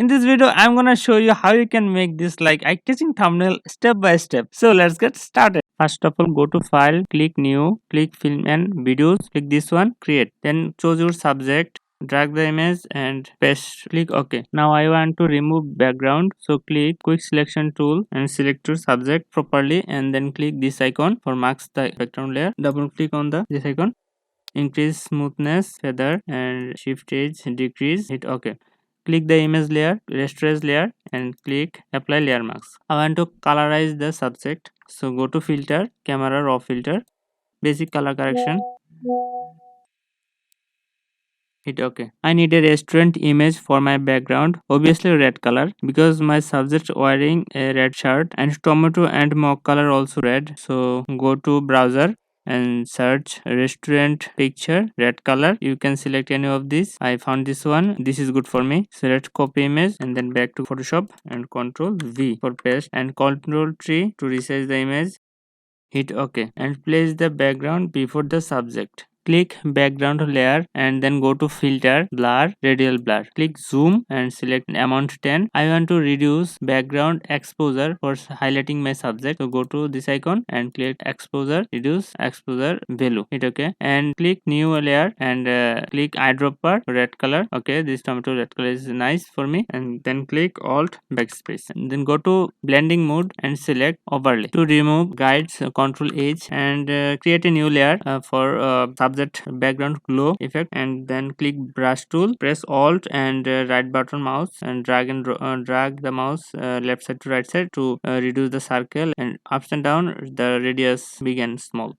In this video, I'm gonna show you how you can make this like eye-catching thumbnail step by step. So let's get started. First of all, go to File, click New, click Film and Videos, click this one, Create. Then choose your subject, drag the image and paste. Click OK. Now I want to remove background, so click Quick Selection tool and select your subject properly, and then click this icon for mask the background layer. Double click on this icon. Increase smoothness, feather and shift edge, decrease, hit OK. Click the image layer, rasterize layer and click apply layer mask. I want to colorize the subject, so go to filter, camera raw filter, basic color correction, hit OK. I need a restaurant image for my background, obviously red color because my subject wearing a red shirt, and tomato and mock color also red. So go to browser and search restaurant picture red color. You can select any of these. I found this one, this is good for me. Select copy image and then back to Photoshop and Ctrl V for paste and Ctrl T to resize the image. Hit OK and place the background before the subject. Click background layer and then go to filter, blur, radial blur. Click zoom and select amount 10. I want to reduce background exposure for highlighting my subject. So go to this icon and click exposure, reduce exposure value. Hit OK and click new layer and click eyedropper red color. Okay, this tomato red color is nice for me, and then click alt backspace and then go to blending mode and select overlay. To remove guides, control H and create a new layer for subject background glow effect, and then click brush tool, press alt and right button mouse and drag the mouse left side to right side to reduce the circle, and up and down the radius big and small.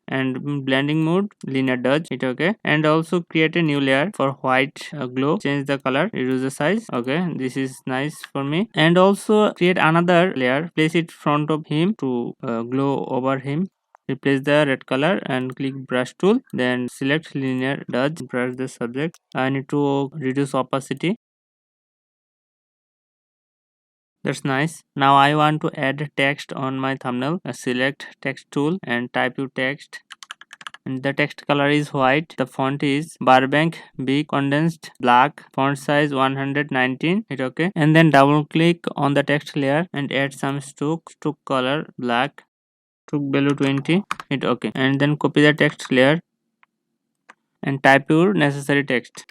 And blending mode linear dodge, hit OK and also create a new layer for white glow, change the color, reduce the size. Okay, this is nice for me. And also create another layer, place it front of him to glow over him. Replace the red color and click brush tool, then select linear dodge, brush the subject. I need to reduce opacity. That's nice. Now I want to add text on my thumbnail. Select text tool and type your text, and the text color is white. The font is Burbank big condensed black, font size 119. Hit OK and then double click on the text layer and add some stroke color black, stroke value 20. Hit OK and then copy the text layer and type your necessary text.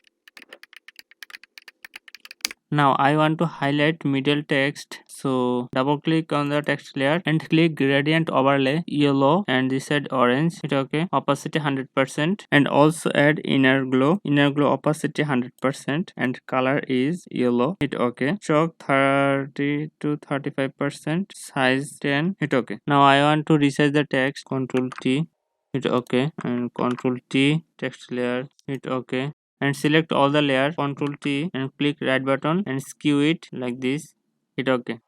Now I want to highlight middle text, so double click on the text layer and click gradient overlay yellow and this side orange. Hit OK, opacity 100% and also add inner glow opacity 100% and color is yellow. Hit OK, stroke 30 to 35%, size 10. Hit OK. Now I want to resize the text, Ctrl T, hit OK and Ctrl T, text layer, hit OK and select all the layer, Ctrl T and click right button and skew it like this. Hit OK.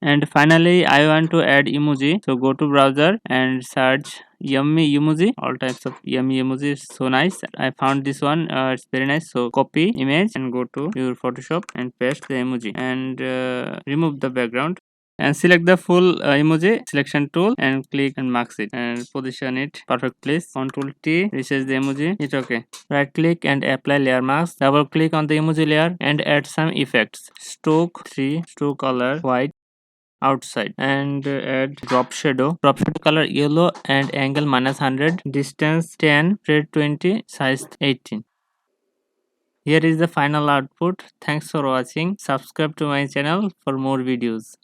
And finally I want to add emoji, so go to browser and search yummy emoji. All types of yummy emoji is so nice. I found this one, it's very nice. So copy image and go to your Photoshop and paste the emoji and remove the background and select the full emoji selection tool and click and mask it and position it perfect place. Ctrl T, resize the emoji. Hit OK. Right click and apply layer mask. Double click on the emoji layer and add some effects. Stroke 3, stroke color white outside, and add drop shadow color yellow and angle -100, distance 10, spread 20, size 18. Here is the final output. Thanks for watching. Subscribe to my channel for more videos.